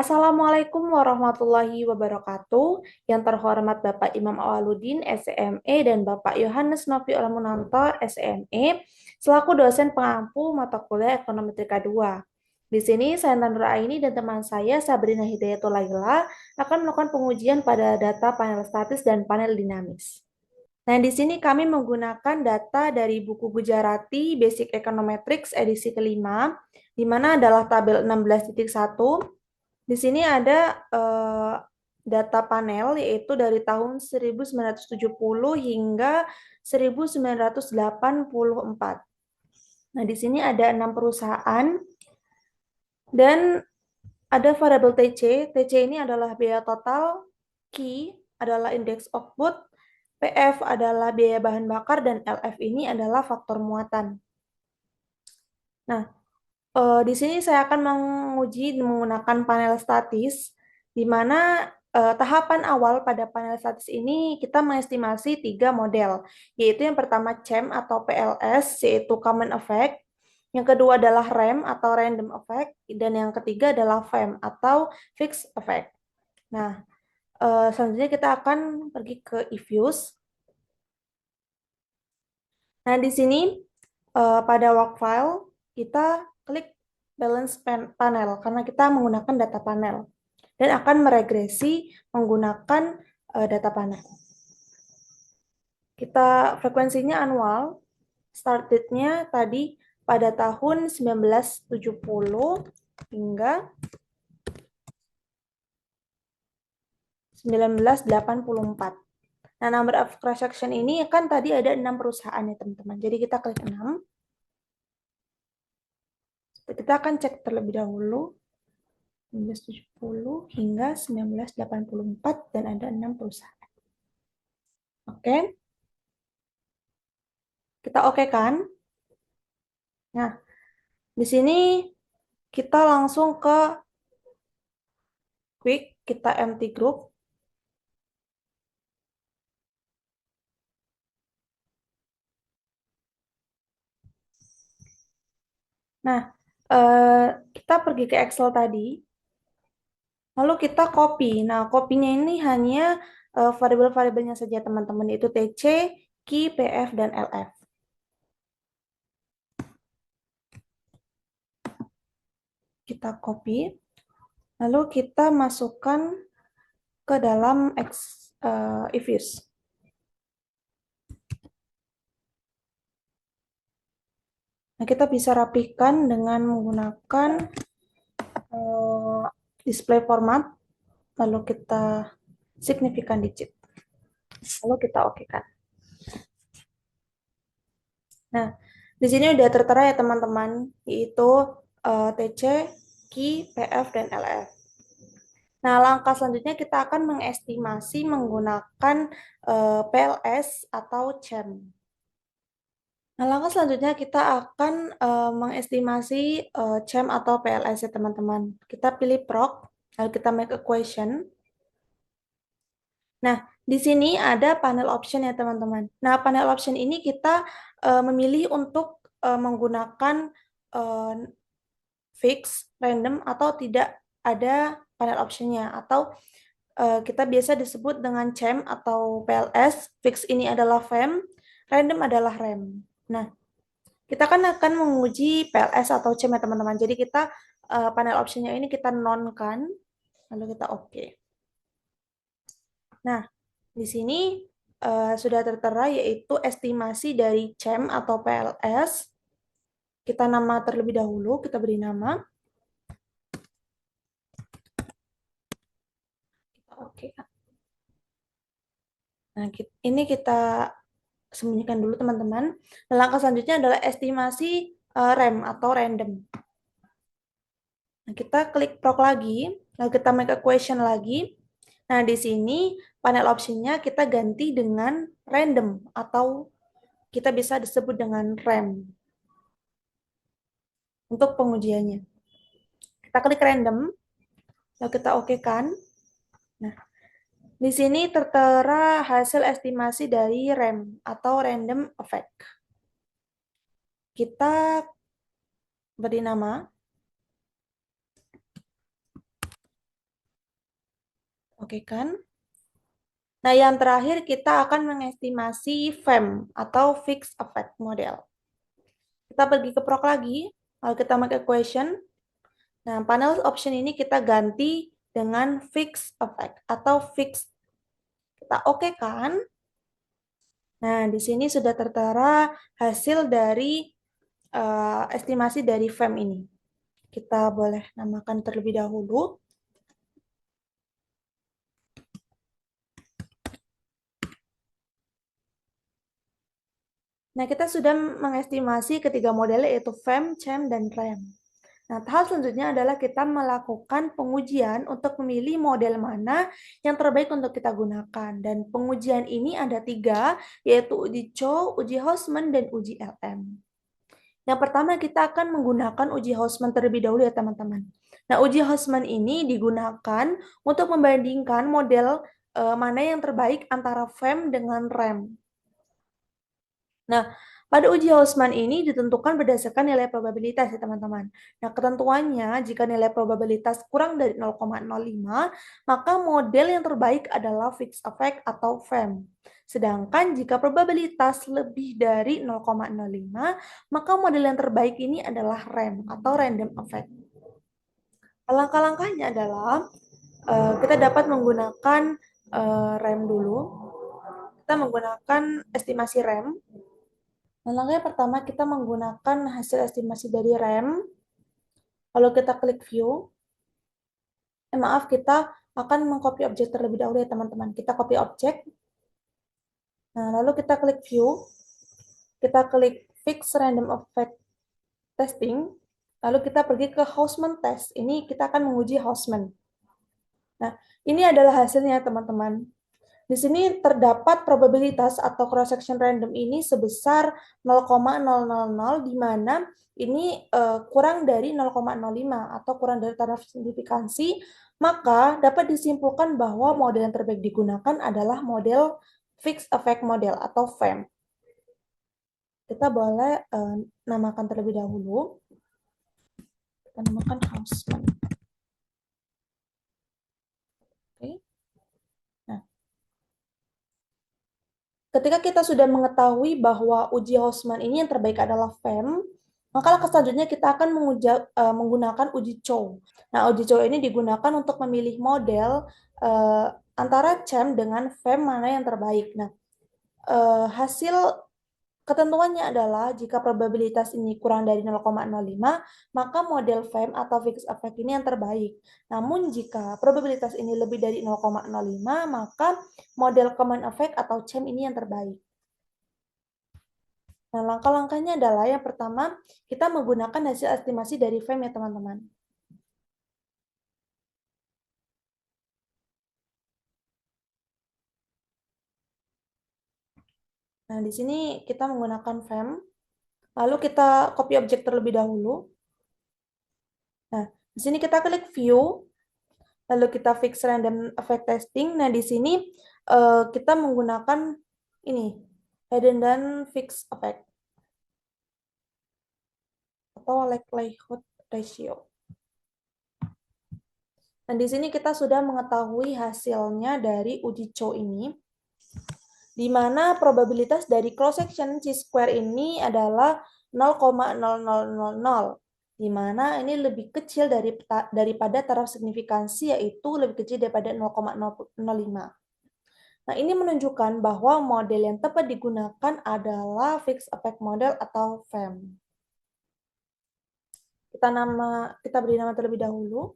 Assalamualaikum warahmatullahi wabarakatuh. Yang terhormat Bapak Imam Awaludin, SEME, dan Bapak Yohanes Novi Olamunanto, SEME, selaku dosen pengampu mata kuliah Ekonometrik K2. Di sini saya Nur Aini dan teman saya Sabrina Hidayatul Laila akan melakukan pengujian pada data panel statis dan panel dinamis. Nah, di sini kami menggunakan data dari buku Gujarati Basic Econometrics edisi kelima, di mana adalah tabel 16.1. Di sini ada data panel, yaitu dari tahun 1970 hingga 1984. Nah, di sini ada 6 perusahaan, dan ada variabel TC. TC ini adalah biaya total, Q adalah indeks output, PF adalah biaya bahan bakar, dan LF ini adalah faktor muatan. Nah, di sini saya akan menguji menggunakan panel statis, di mana tahapan awal pada panel statis ini kita mengestimasi 3 model, yaitu yang pertama CHEM atau PLS, yaitu Common Effect, yang kedua adalah RAM atau Random Effect, dan yang ketiga adalah FEM atau Fixed Effect. Nah, selanjutnya kita akan pergi ke eViews. Nah, di sini pada work file kita klik balance panel karena kita menggunakan data panel dan akan meregresi menggunakan data panel. Kita frekuensinya annual, start date-nya tadi pada tahun 1970 hingga 1984. Nah, number of cross section ini kan tadi ada 6 perusahaan ya teman-teman. Jadi kita klik 6. Kita akan cek terlebih dahulu 1970 hingga 1984 dan ada 6 perusahaan. Oke. Kita oke kan? Nah, di sini kita langsung ke quick, kita empty group. Nah, kita pergi ke Excel tadi. Lalu kita copy. Nah, copy-nya ini hanya variabel-variabelnya saja teman-teman, yaitu TC, Q, PF, dan LF. Kita copy. Lalu kita masukkan ke dalam eViews. Nah, kita bisa rapikan dengan menggunakan display format, lalu kita signifikan digit. Lalu kita oke kan. Nah, di sini udah tertera ya teman-teman, yaitu TC, Q, PF, dan LF. Nah, langkah selanjutnya kita akan mengestimasi menggunakan PLS atau CHEM. Nah, langkah selanjutnya kita akan mengestimasi CHEM atau PLS ya teman-teman. Kita pilih proc, lalu kita make equation. Nah, di sini ada panel option ya teman-teman. Nah, panel option ini kita memilih untuk menggunakan fix, random, atau tidak ada panel optionnya. Atau kita biasa disebut dengan CHEM atau PLS. Fix ini adalah FEM, random adalah RAM. Nah, kita kan akan menguji PLS atau CHEM ya teman-teman. Jadi kita panel optionnya ini kita non-kan, lalu kita oke. Nah, di sini sudah tertera yaitu estimasi dari CHEM atau PLS. Kita nama terlebih dahulu, kita beri nama. Oke. Nah, ini kita sembunyikan dulu teman-teman. Dan langkah selanjutnya adalah estimasi RAM atau random. Nah, kita klik proc lagi, lalu kita make equation lagi. Nah, di sini panel optionnya kita ganti dengan random atau kita bisa disebut dengan RAM untuk pengujiannya. Kita klik random, lalu kita oke kan. Nah, di sini tertera hasil estimasi dari RAM atau random effect. Kita beri nama. okekan. Nah, yang terakhir kita akan mengestimasi FEM atau Fixed Effect Model. Kita pergi ke proc lagi, lalu kita make equation. Nah, panel option ini kita ganti dengan Fixed Effect atau Fixed. Kita oke kan? Nah, di sini sudah tertera hasil dari estimasi dari FEM ini. Kita boleh namakan terlebih dahulu. Nah, kita sudah mengestimasi ketiga modelnya yaitu FEM, CHEM, dan REM. Nah, tahap selanjutnya adalah kita melakukan pengujian untuk memilih model mana yang terbaik untuk kita gunakan. Dan pengujian ini ada 3, yaitu uji Chow, uji Hausman, dan uji LM. Yang pertama kita akan menggunakan uji Hausman terlebih dahulu ya teman-teman. Nah, uji Hausman ini digunakan untuk membandingkan model mana yang terbaik antara FEM dengan REM. Nah, pada uji Hausman ini ditentukan berdasarkan nilai probabilitas ya teman-teman. Nah, ketentuannya jika nilai probabilitas kurang dari 0,05, maka model yang terbaik adalah fixed effect atau FEM. Sedangkan jika probabilitas lebih dari 0,05, maka model yang terbaik ini adalah REM atau random effect. Langkah-langkahnya adalah kita dapat menggunakan REM dulu. Kita menggunakan estimasi REM. Nah, langkah yang pertama kita menggunakan hasil estimasi dari REM. Lalu kita klik view. Maaf, kita akan mengcopy objek terlebih dahulu ya teman-teman. Kita copy objek. Nah, lalu kita klik view. Kita klik fix random effect testing. Lalu kita pergi ke Hausman test. Ini kita akan menguji Hausman. Nah, ini adalah hasilnya teman-teman. Di sini terdapat probabilitas atau cross-section random ini sebesar 0,000, di mana ini kurang dari 0,05 atau kurang dari taraf signifikansi, maka dapat disimpulkan bahwa model yang terbaik digunakan adalah model Fixed Effect Model atau FEM. Kita boleh namakan terlebih dahulu. Kita namakan Hausman. Oke. Nah, ketika kita sudah mengetahui bahwa uji Hausman ini yang terbaik adalah FEM, maka langkah selanjutnya kita akan menggunakan uji Chow. Nah, uji Chow ini digunakan untuk memilih model antara CHEM dengan FEM mana yang terbaik. Nah, hasil ketentuannya adalah jika probabilitas ini kurang dari 0,05, maka model FEM atau fixed effect ini yang terbaik. Namun jika probabilitas ini lebih dari 0,05, maka model common effect atau CHEM ini yang terbaik. Nah, langkah-langkahnya adalah yang pertama, kita menggunakan hasil estimasi dari FEM ya teman-teman. Nah, di sini kita menggunakan FEM. Lalu kita copy objek terlebih dahulu. Nah, di sini kita klik view. Lalu kita fix random effect testing. Nah, di sini kita menggunakan ini, hidden dan fix effect atau likelihood ratio. Dan di sini kita sudah mengetahui hasilnya dari uji Chow ini, di mana probabilitas dari cross section chi-square ini adalah 0,0000, di mana ini lebih kecil daripada taraf signifikansi, yaitu lebih kecil daripada 0,05. Nah, ini menunjukkan bahwa model yang tepat digunakan adalah Fixed Effect Model atau FEM. Kita beri nama terlebih dahulu.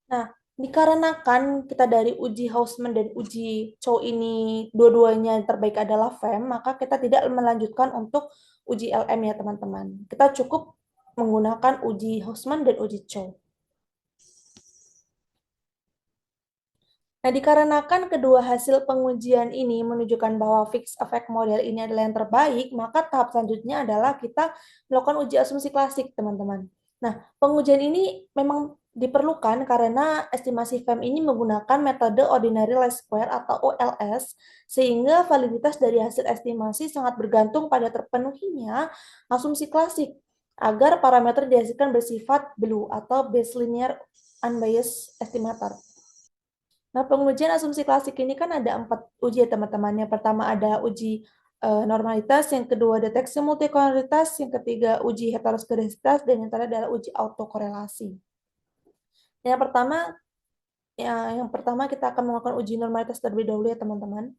Nah, dikarenakan kita dari uji Hausman dan uji Chow ini dua-duanya yang terbaik adalah FEM, maka kita tidak melanjutkan untuk uji LM ya teman-teman. Kita cukup menggunakan uji Hausman dan uji Chow. Nah, dikarenakan kedua hasil pengujian ini menunjukkan bahwa fixed effect model ini adalah yang terbaik, maka tahap selanjutnya adalah kita melakukan uji asumsi klasik, teman-teman. Nah, pengujian ini memang diperlukan karena estimasi FEM ini menggunakan metode ordinary least square atau OLS, sehingga validitas dari hasil estimasi sangat bergantung pada terpenuhinya asumsi klasik, agar parameter dihasilkan bersifat BLU atau Base Linear Unbiased Estimator. Nah, pengujian asumsi klasik ini kan ada 4 uji ya teman-teman. Yang pertama ada uji normalitas, yang kedua deteksi multikoloritas, yang ketiga uji heteroskedasitas, dan yang terakhir adalah uji autokorelasi. Yang pertama, yang pertama kita akan melakukan uji normalitas terlebih dahulu ya teman-teman.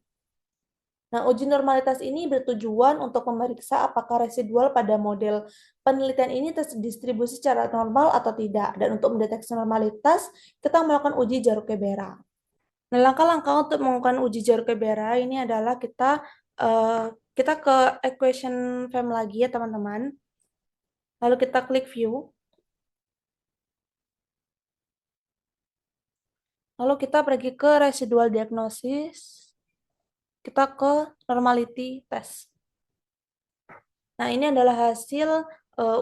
Nah, uji normalitas ini bertujuan untuk memeriksa apakah residual pada model penelitian ini terdistribusi secara normal atau tidak. Dan untuk mendeteksi normalitas, kita melakukan uji Jaruque-Bera. Nah, langkah-langkah untuk melakukan uji Jaruque-Bera ini adalah eh, kita ke equation FEM lagi ya teman-teman. Lalu kita klik view. Lalu kita pergi ke residual diagnosis. Kita ke normality test. Nah, ini adalah hasil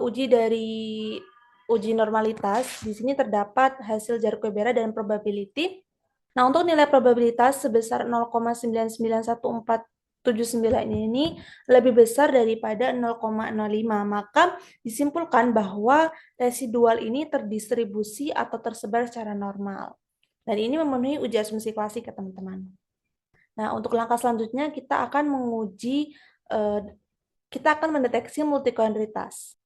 uji dari uji normalitas. Di sini terdapat hasil Jaruque-Bera dan probability. Nah, untuk nilai probabilitas sebesar 0,99149 ini lebih besar daripada 0,05, maka disimpulkan bahwa residual ini terdistribusi atau tersebar secara normal. Dan ini memenuhi uji asumsi klasik ya teman-teman. Nah, untuk langkah selanjutnya eh, kita akan mendeteksi multikoloritas.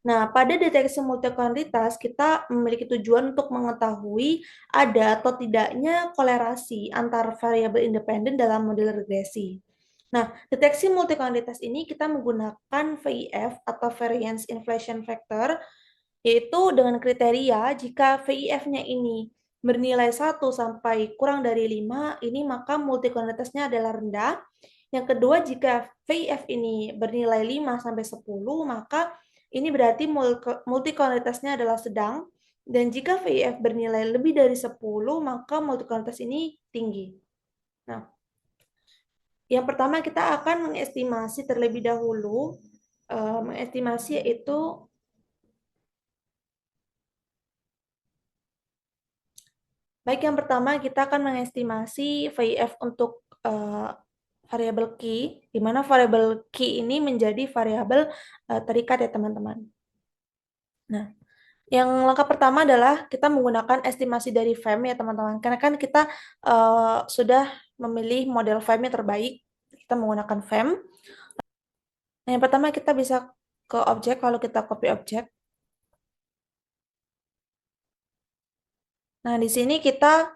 Nah, pada deteksi multikoloritas, kita memiliki tujuan untuk mengetahui ada atau tidaknya kolerasi antar variabel independen dalam model regresi. Nah, deteksi multikoloritas ini kita menggunakan VIF atau Variance Inflation Factor, yaitu dengan kriteria jika VIF-nya ini bernilai 1 sampai kurang dari 5, ini maka multikoloritasnya adalah rendah. Yang kedua, jika VIF ini bernilai 5 sampai 10, maka ini berarti multikoloritasnya adalah sedang. Dan jika VIF bernilai lebih dari 10, maka multikoloritas ini tinggi. Nah, yang pertama kita akan mengestimasi terlebih dahulu. Mengestimasi yaitu baik, yang pertama kita akan mengestimasi VIF untuk variabel key, di mana variabel key ini menjadi variabel terikat ya teman-teman. Nah, yang langkah pertama adalah kita menggunakan estimasi dari FEM ya teman-teman. Karena kan kita sudah memilih model FEM yang terbaik, kita menggunakan FEM. Nah, yang pertama kita bisa ke objek, lalu kita copy objek. Nah, di sini kita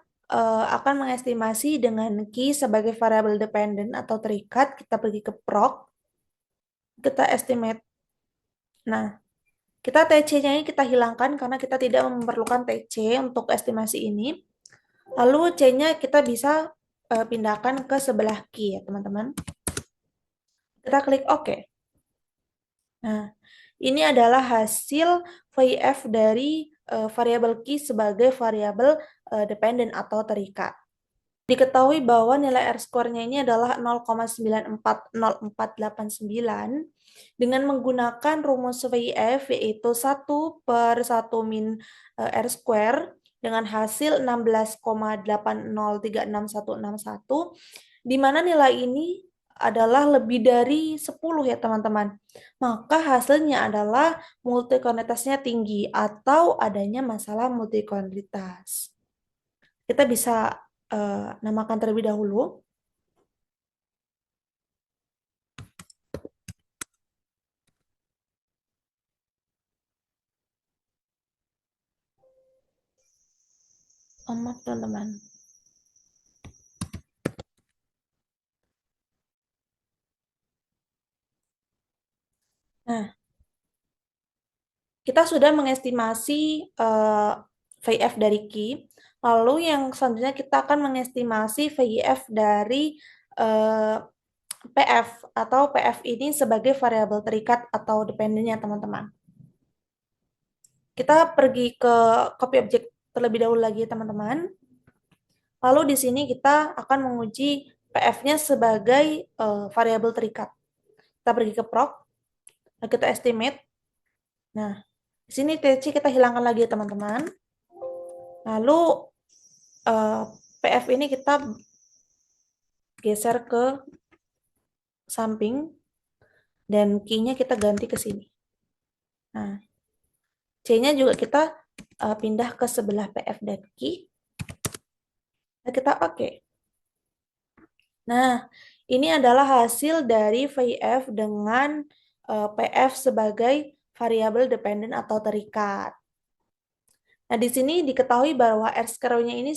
akan mengestimasi dengan key sebagai variabel dependent atau terikat. Kita pergi ke proc, kita estimate. Nah, kita TC-nya ini kita hilangkan karena kita tidak memerlukan TC untuk estimasi ini. Lalu C-nya kita bisa pindahkan ke sebelah key ya teman-teman. Kita klik OK. Nah, ini adalah hasil VIF dari variabel key sebagai variabel dependent atau terikat. Diketahui bahwa nilai R-square-nya ini adalah 0,940489 dengan menggunakan rumus VIF yaitu 1 per 1 min R-square dengan hasil 16,80366161, di mana nilai ini adalah lebih dari 10 ya teman-teman. Maka hasilnya adalah multikoloritasnya tinggi atau adanya masalah multikoloritas. Kita bisa namakan terlebih dahulu. Oh, maaf teman-teman. Nah, kita sudah mengestimasi VIF dari key. Lalu yang selanjutnya kita akan mengestimasi VIF dari PF atau PF ini sebagai variabel terikat atau dependennya teman-teman. Kita pergi ke copy object terlebih dahulu lagi teman-teman. Lalu di sini kita akan menguji PF-nya sebagai variabel terikat. Kita pergi ke proc, kita estimate. Nah, Di sini TC kita hilangkan lagi ya teman-teman. Lalu PF ini kita geser ke samping dan key-nya kita ganti ke sini. Nah, C-nya juga kita pindah ke sebelah PF dan key. Nah, kita oke. Nah, ini adalah hasil dari VF dengan PF sebagai variabel dependen atau terikat. Nah, di sini diketahui bahwa R-square-nya ini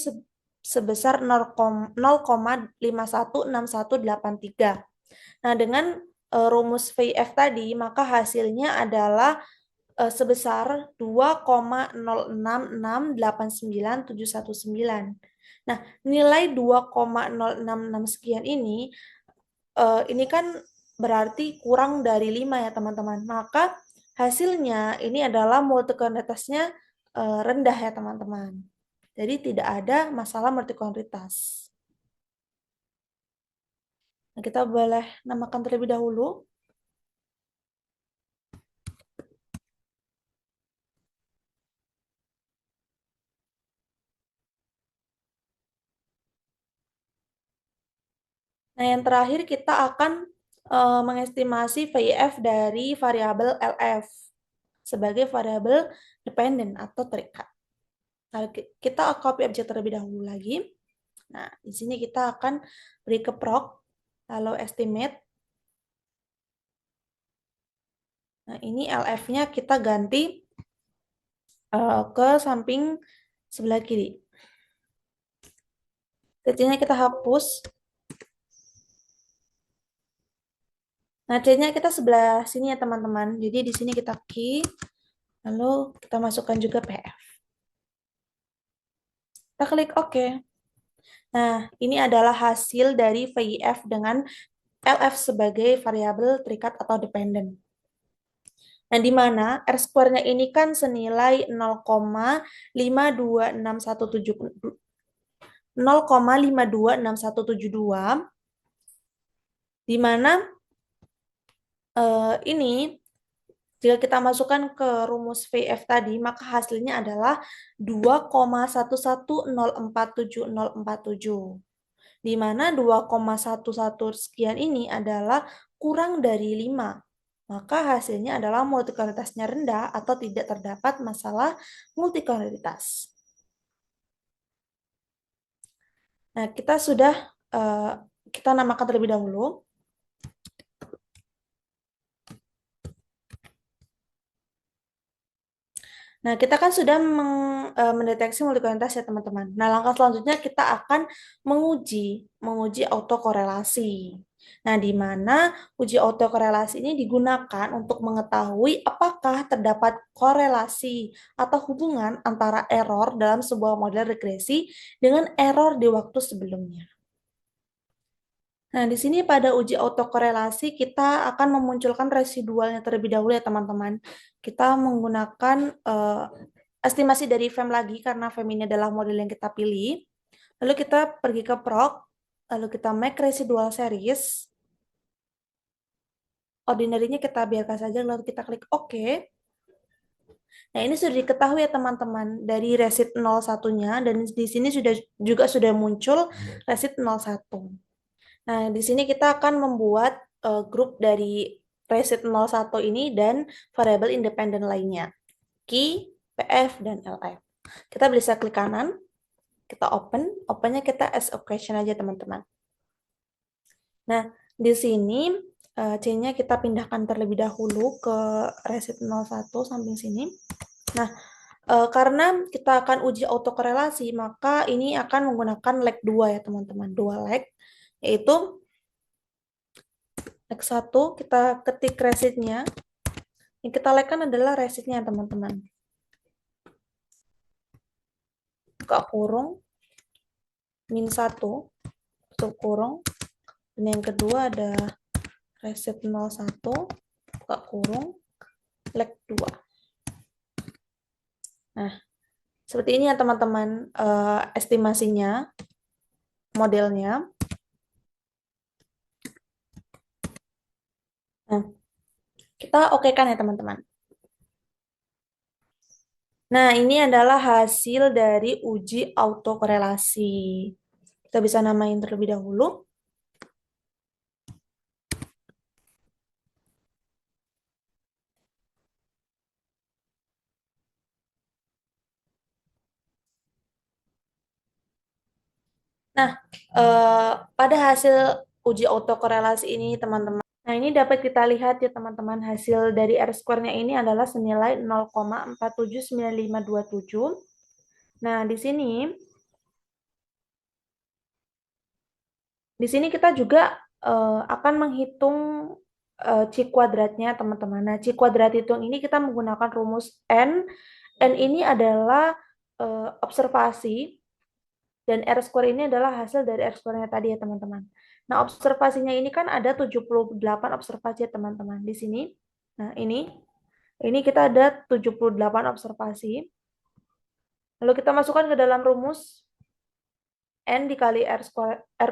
sebesar 0,516183. Nah, dengan rumus VF tadi, maka hasilnya adalah sebesar 2,0668979. Nah, nilai 2,066 sekian ini kan berarti kurang dari 5 ya teman-teman. Maka hasilnya ini adalah multikoloritasnya rendah ya teman-teman. Jadi tidak ada masalah multikoloritas. Nah, kita boleh namakan terlebih dahulu. Nah, yang terakhir kita akan mengestimasi VF dari variabel LF sebagai variabel dependen atau terikat. Nah, kita copy objek terlebih dahulu lagi. Nah, di sini kita akan beri ke proc, lalu estimate. Nah, ini LF-nya kita ganti ke samping sebelah kiri. C-nya kita hapus. Nah, C-nya kita sebelah sini ya teman-teman. Jadi di sini kita key, lalu kita masukkan juga PF. Kita klik OK. Nah, ini adalah hasil dari VIF dengan LF sebagai variabel terikat atau dependen. Nah, di mana R square-nya ini kan senilai 0,52672, di mana ini jika kita masukkan ke rumus VF tadi, maka hasilnya adalah 2,11047047. Di mana 2,11 sekian ini adalah kurang dari 5. Maka hasilnya adalah multikoloritasnya rendah atau tidak terdapat masalah multikoloritas. Nah, kita sudah kita namakan terlebih dahulu. Nah, kita kan sudah mendeteksi multikoloritas ya teman-teman. Nah, langkah selanjutnya kita akan menguji autokorelasi. Nah, di mana uji autokorelasi ini digunakan untuk mengetahui apakah terdapat korelasi atau hubungan antara error dalam sebuah model regresi dengan error di waktu sebelumnya. Nah, di sini pada uji autokorelasi kita akan memunculkan residualnya terlebih dahulu ya teman-teman. Kita menggunakan estimasi dari FEM lagi karena FEM ini adalah model yang kita pilih. Lalu kita pergi ke proc, lalu kita make residual series. Ordinary-nya kita biarkan saja, lalu kita klik OK. Nah, ini sudah diketahui ya teman-teman dari resid 01-nya dan di sini sudah muncul resid 01. Nah, di sini kita akan membuat grup dari resid 01 ini dan variabel independen lainnya. Key, PF, dan LF. Kita bisa klik kanan, kita open. Opennya kita as a question aja teman-teman. Nah, di sini C-nya kita pindahkan terlebih dahulu ke resid 01 samping sini. Nah, karena kita akan uji autokorelasi, maka ini akan menggunakan leg 2 ya teman-teman. 2 leg, yaitu leg 1 kita ketik residnya. Yang kita legkan adalah residnya teman-teman. Buka kurung, min 1, tutup kurung. Dan yang kedua ada resid 01, buka kurung, leg 2. Nah, seperti ini ya teman-teman estimasinya, modelnya. Nah, kita oke kan ya teman-teman. Nah, ini adalah hasil dari uji autokorelasi. Kita bisa namain terlebih dahulu. Nah, pada hasil uji autokorelasi ini, teman-teman. Nah, ini dapat kita lihat ya, teman-teman. Hasil dari R-square-nya ini adalah senilai 0,479527. Nah, di sini kita juga akan menghitung C kuadratnya, teman-teman. Nah, C kuadrat hitung ini kita menggunakan rumus N. N ini adalah observasi, dan R square ini adalah hasil dari R square-nya tadi ya, teman-teman. Nah, observasinya ini kan ada 78 observasi ya, teman-teman. Di sini. Nah, ini kita ada 78 observasi. Lalu kita masukkan ke dalam rumus N dikali R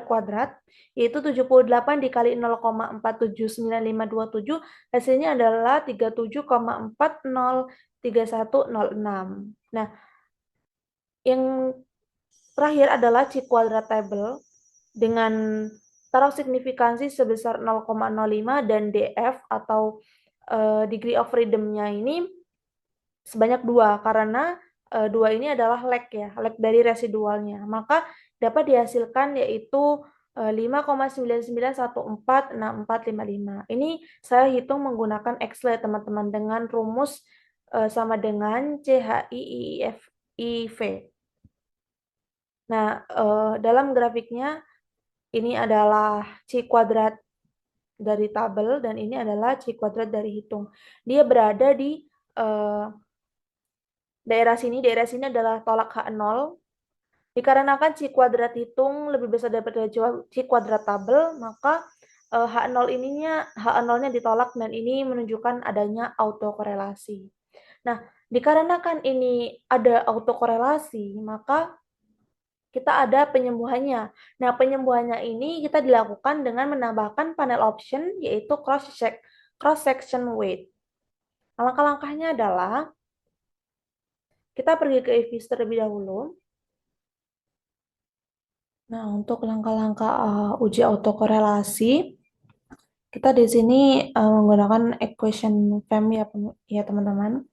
kuadrat, yaitu 78 dikali 0,479527, hasilnya adalah 37,403106. Nah, yang terakhir adalah C kuadrat table dengan taruh signifikansi sebesar 0,05 dan DF atau degree of freedom-nya ini sebanyak 2, karena 2 ini adalah lag ya, lag dari residualnya. Maka dapat dihasilkan yaitu 5,99146455. Ini saya hitung menggunakan Excel ya, teman-teman, dengan rumus sama dengan CHIIF. Nah, dalam grafiknya ini adalah C kuadrat dari tabel dan ini adalah C kuadrat dari hitung. Dia berada di daerah sini adalah tolak H0. Dikarenakan C kuadrat hitung lebih besar daripada C kuadrat tabel, maka H0-nya ditolak dan ini menunjukkan adanya autokorelasi. Nah, dikarenakan ini ada autokorelasi, maka kita ada penyembuhannya. Nah, penyembuhannya ini kita dilakukan dengan menambahkan panel option, yaitu cross section weight. Langkah-langkahnya adalah kita pergi ke IFIS terlebih dahulu. Nah, untuk langkah-langkah uji autokorelasi, kita di sini menggunakan equation FEM ya teman-teman.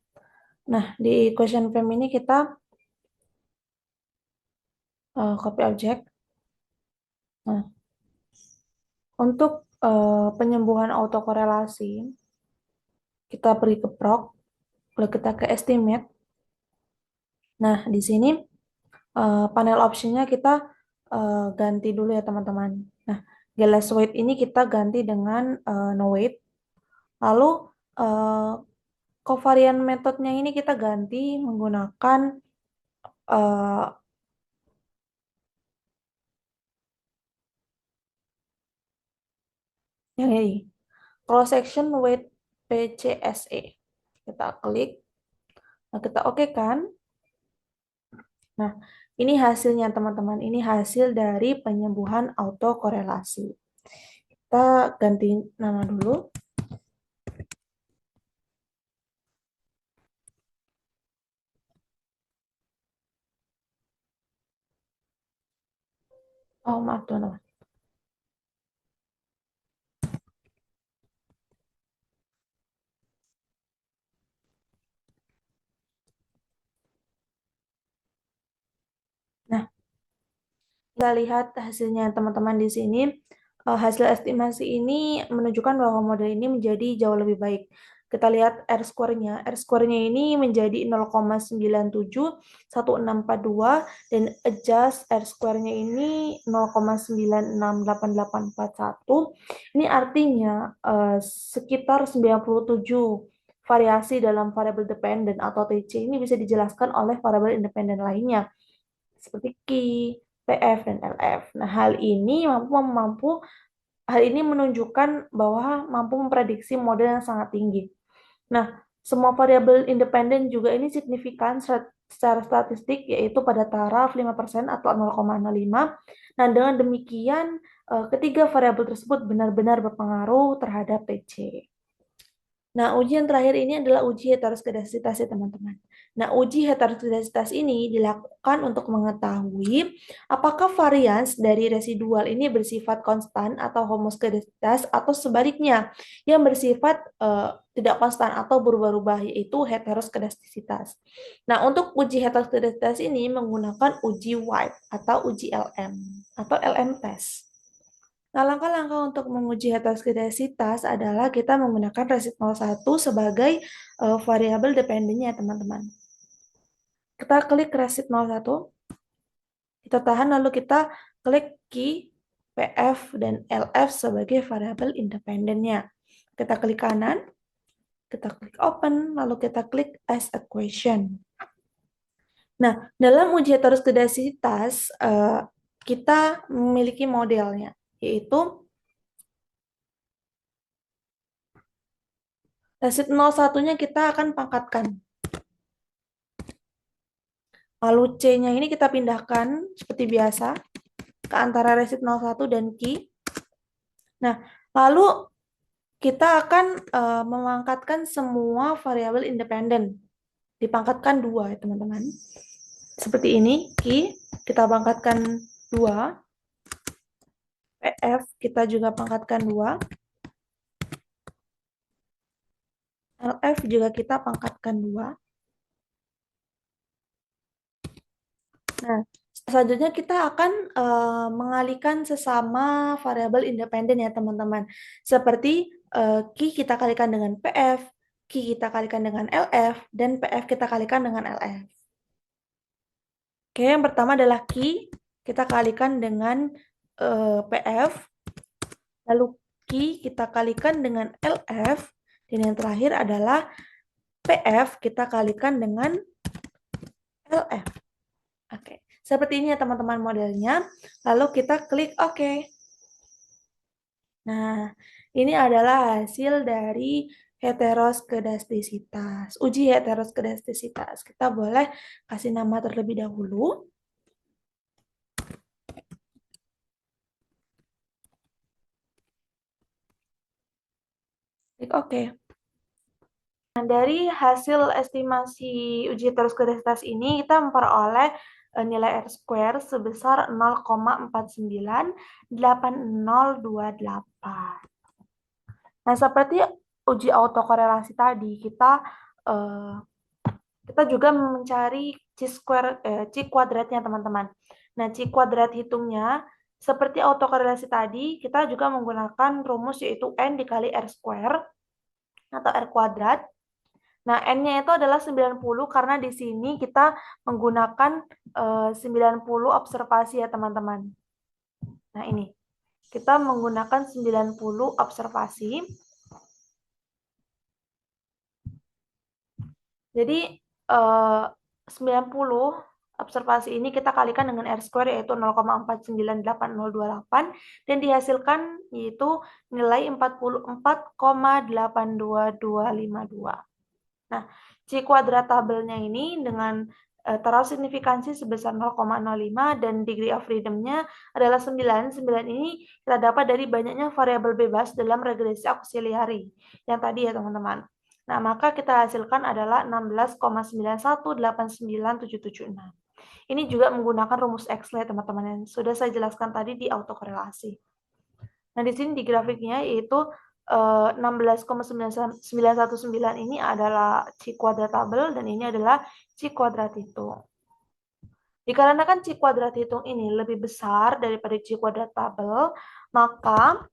Nah, di equation FEM ini kita copy object. Nah, untuk penyembuhan autokorelasi, kita pergi ke proc, lalu kita ke estimate. Nah, di sini panel optionnya kita ganti dulu ya, teman-teman. Nah, Gales weight ini kita ganti dengan no weight. Lalu covariant metodenya ini kita ganti menggunakan yang ini, cross section weight PCSE. Kita klik, nah kita oke kan. Nah, ini hasilnya, teman-teman. Ini hasil dari penyembuhan autokorelasi. Kita ganti nama dulu. Oh, maaf, teman-teman. Nah, kita lihat hasilnya, teman-teman, di sini. Hasil estimasi ini menunjukkan bahwa model ini menjadi jauh lebih baik. Kita lihat R-square-nya. R-square-nya ini menjadi 0,971642 dan adjust R-square-nya ini 0,968841. Ini artinya sekitar 97 variasi dalam variabel dependen atau TC ini bisa dijelaskan oleh variabel independen lainnya seperti Q, PF, dan LF. Nah, hal ini menunjukkan bahwa mampu memprediksi model yang sangat tinggi. Nah, semua variabel independen juga ini signifikan secara statistik, yaitu pada taraf 5% atau 0,05. Nah, dengan demikian, ketiga variabel tersebut benar-benar berpengaruh terhadap TC. Nah, uji yang terakhir ini adalah uji heteroskedasitas ya teman-teman. Nah, uji heteroskedasitas ini dilakukan untuk mengetahui apakah varians dari residual ini bersifat konstan atau homoskedasitas atau sebaliknya yang bersifat tidak konstan atau berubah-ubah yaitu heteroskedastisitas. Nah, untuk uji heteroskedasitas ini menggunakan uji White atau uji LM atau LM test. Nah, langkah-langkah untuk menguji heteroskedasitas adalah kita menggunakan resid 01 sebagai variabel dependennya, teman-teman. Kita klik resid 01, kita tahan, lalu kita klik key PF dan LF sebagai variabel independennya. Kita klik kanan, kita klik open, lalu kita klik as equation. Nah, dalam uji heteroskedasitas, kita memiliki modelnya, yaitu resid 01-nya kita akan pangkatkan. Lalu C-nya ini kita pindahkan seperti biasa ke antara resid 01 dan key. Nah, lalu kita akan memangkatkan semua variabel independen. Dipangkatkan 2 ya teman-teman. Seperti ini, key kita pangkatkan 2. PF kita juga pangkatkan 2. LF juga kita pangkatkan 2. Nah, selanjutnya kita akan mengalihkan sesama variabel independen ya teman-teman. Seperti key kita kalikan dengan PF, key kita kalikan dengan LF, dan PF kita kalikan dengan LF. Oke, yang pertama adalah key kita kalikan dengan PF, lalu key kita kalikan dengan LF, dan yang terakhir adalah PF kita kalikan dengan LF. Oke, seperti ini ya teman-teman modelnya. Lalu kita klik OK. Nah, ini adalah hasil dari heteroskedastisitas. Uji heteroskedastisitas. Kita boleh kasih nama terlebih dahulu. Klik OK. Nah, dari hasil estimasi uji heteroskedasitas ini, kita memperoleh nilai R square sebesar 0,498028. Nah, seperti uji autokorelasi tadi, kita juga mencari C kuadratnya, teman-teman. Nah, C kuadrat hitungnya seperti autokorelasi tadi, kita juga menggunakan rumus yaitu N dikali R square atau R kuadrat. Nah, N-nya itu adalah 90 karena di sini kita menggunakan 90 observasi ya, teman-teman. Nah, ini. Kita menggunakan 90 observasi. Jadi 90 observasi ini kita kalikan dengan R square yaitu 0,498028 dan dihasilkan yaitu nilai 44,82252. Nah, C kuadrat tabelnya ini dengan taruh signifikansi sebesar 0,05 dan degree of freedom-nya adalah 9. 9 ini kita dapat dari banyaknya variabel bebas dalam regresi auxiliary yang tadi ya teman-teman. Nah, maka kita hasilkan adalah 16,9189776. Ini juga menggunakan rumus Excel ya teman-teman yang sudah saya jelaskan tadi di autokorelasi. Nah, di sini di grafiknya yaitu 16,919 ini adalah C kuadrat tabel dan ini adalah C kuadrat hitung. Dikarenakan C kuadrat hitung ini lebih besar daripada C kuadrat tabel, maka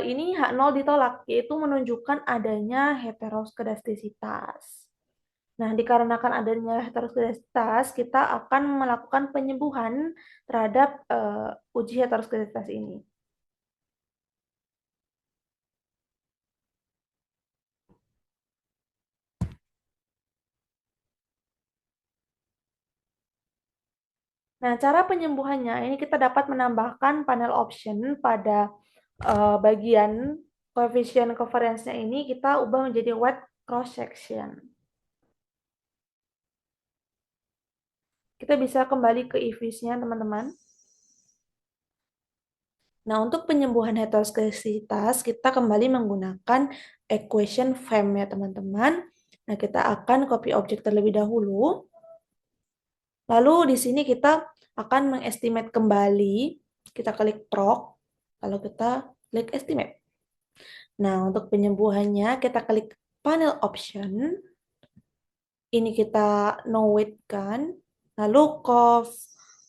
ini H0 ditolak, yaitu menunjukkan adanya heteroskedastisitas. Nah, dikarenakan adanya heteroskedastisitas, kita akan melakukan penyembuhan terhadap uji heteroskedastisitas ini. Nah, cara penyembuhannya ini kita dapat menambahkan panel option pada bagian koefisien covariance-nya ini kita ubah menjadi wet cross section. Kita bisa kembali ke if-nya teman-teman. Nah, untuk penyembuhan heteroskesitas, kita kembali menggunakan equation FEM ya, teman-teman. Nah, kita akan copy objek terlebih dahulu. Lalu di sini kita akan mengestimate kembali. Kita klik proc, lalu kita klik estimate. Nah, untuk penyembuhannya kita klik panel option. Ini kita no weight kan. Lalu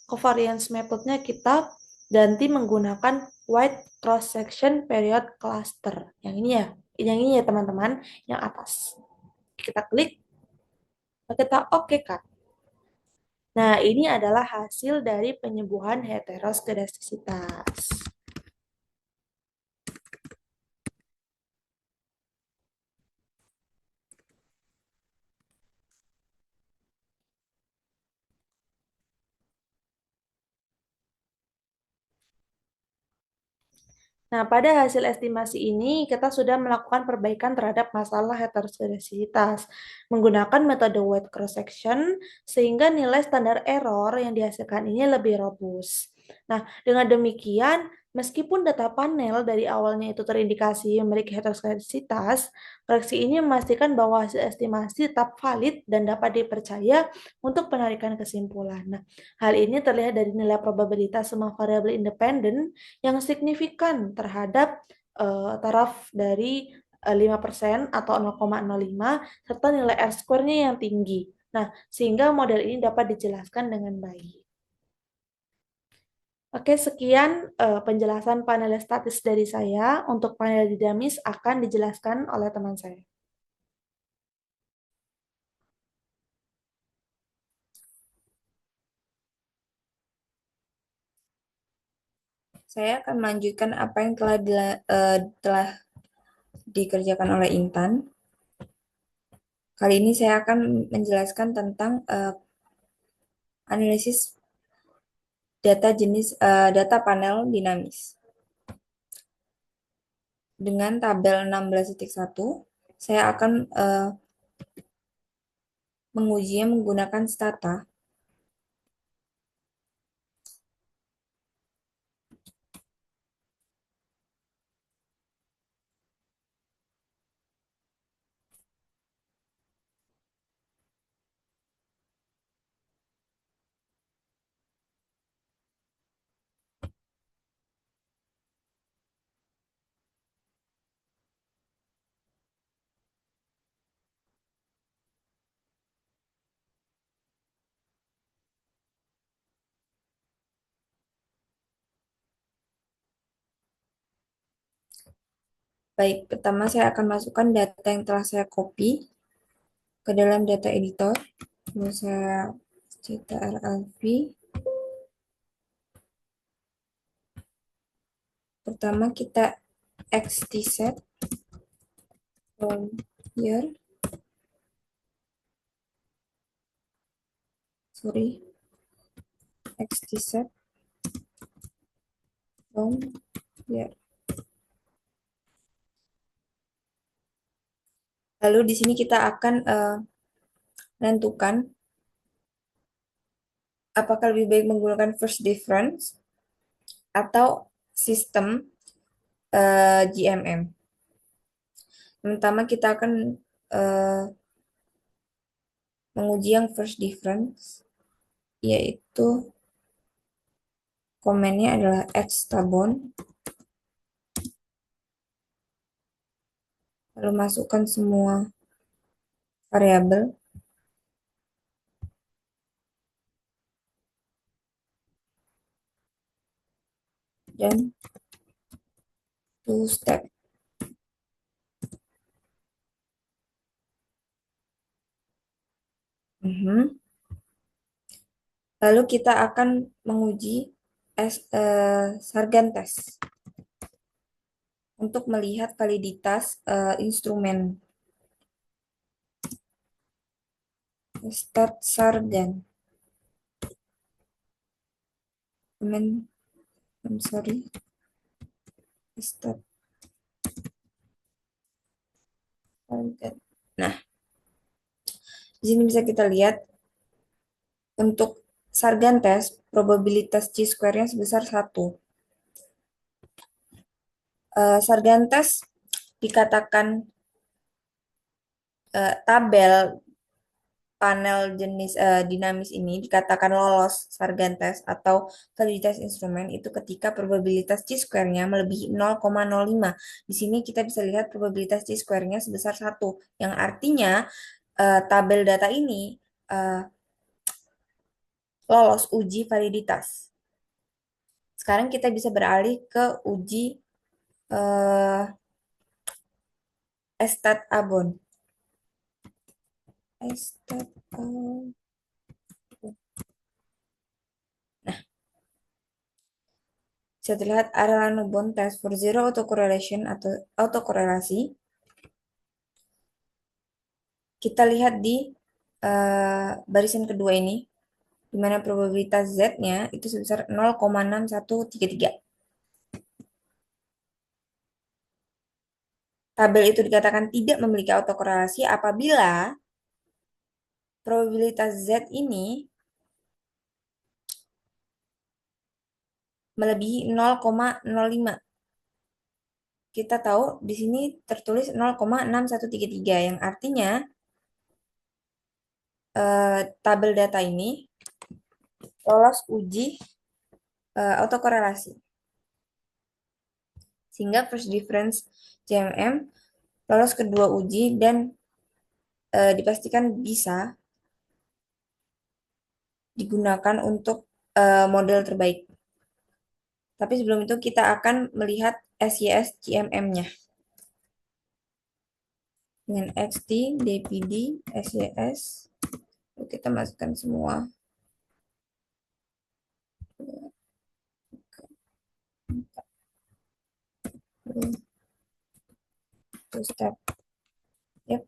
covariance methodnya kita ganti menggunakan white cross section period cluster. Yang ini ya. Yang ini ya teman-teman, yang atas. Kita klik, kita oke kan. Nah, ini adalah hasil dari penyembuhan heteroskedastisitas. Nah, pada hasil estimasi ini, kita sudah melakukan perbaikan terhadap masalah heteroskedasitas menggunakan metode weight cross section sehingga nilai standar error yang dihasilkan ini lebih robust. Nah, dengan demikian, meskipun data panel dari awalnya itu terindikasi memiliki heteroskedasitas, koreksi ini memastikan bahwa hasil estimasi tetap valid dan dapat dipercaya untuk penarikan kesimpulan. Nah, hal ini terlihat dari nilai probabilitas semua variabel independen yang signifikan terhadap taraf dari 5% atau 0,05 serta nilai R-square-nya yang tinggi. Nah, sehingga model ini dapat dijelaskan dengan baik. Oke, sekian penjelasan panel statis dari saya. Untuk panel dinamis akan dijelaskan oleh teman saya. Saya akan melanjutkan apa yang telah dikerjakan oleh Intan. Kali ini saya akan menjelaskan tentang analisis data panel dinamis. Dengan tabel 16.1, saya akan mengujinya menggunakan stata. Baik, pertama saya akan masukkan data yang telah saya copy ke dalam data editor. Lalu saya ctrl-v. Pertama kita xtset from here. Sorry, xtset from here. Lalu di sini kita akan menentukan apakah lebih baik menggunakan first difference atau sistem GMM. Pertama kita akan uh, menguji yang first difference, yaitu komennya adalah xtabon, lalu masukkan semua variabel, dan two step. Lalu kita akan menguji Sargan test untuk melihat validitas instrumen. Start Sargan. I'm sorry. Start Sargan. Nah, di sini bisa kita lihat untuk Sargan test probabilitas chi-square-nya sebesar 1. Sargantes dikatakan tabel panel jenis dinamis ini dikatakan lolos Sargantes atau validitas instrumen itu ketika probabilitas chi-square-nya melebihi 0,05. Di sini kita bisa lihat probabilitas chi-square-nya sebesar 1, yang artinya tabel data ini eh, lolos uji validitas. Sekarang kita bisa beralih ke uji eh, Estat-Abon. Estat-Abon. Bisa terlihat Arellano-Bond test for zero autocorrelation atau autokorelasi. Kita lihat di barisan kedua ini, di mana probabilitas Z-nya itu sebesar 0,6133. Tabel itu dikatakan tidak memiliki autokorelasi apabila probabilitas Z ini melebihi 0,05. Kita tahu di sini tertulis 0,6133, yang artinya tabel data ini lolos uji autokorelasi. Sehingga first difference CMM lolos kedua uji dan dipastikan bisa digunakan untuk model terbaik. Tapi sebelum itu kita akan melihat SYS CMM-nya. Dengan XT, DPD, SYS, kita masukkan semua. Two step. Yep.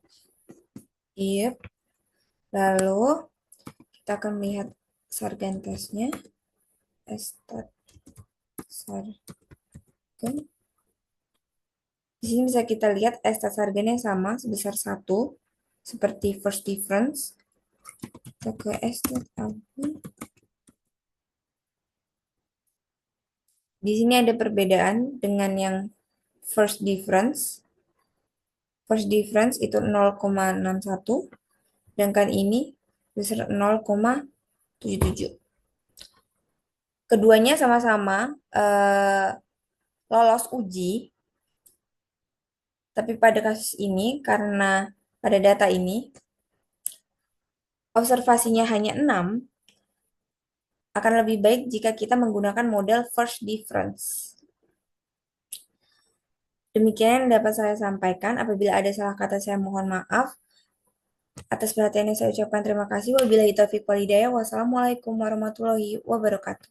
Yep. Lalu kita akan melihat Sargantesnya. Estat Sargan. Di sini bisa kita lihat Estat Sargannya sama sebesar 1 seperti first difference. Kita ke Estat Abon. Di sini ada perbedaan dengan yang first difference. First difference itu 0,61, sedangkan ini besar 0,77. Keduanya sama-sama lolos uji, tapi pada kasus ini karena pada data ini observasinya hanya 6, akan lebih baik jika kita menggunakan model first difference. Demikian yang dapat saya sampaikan. Apabila ada salah kata, saya mohon maaf. Atas perhatiannya saya ucapkan terima kasih. Wabillahi taufiq walhidayah. Wassalamualaikum warahmatullahi wabarakatuh.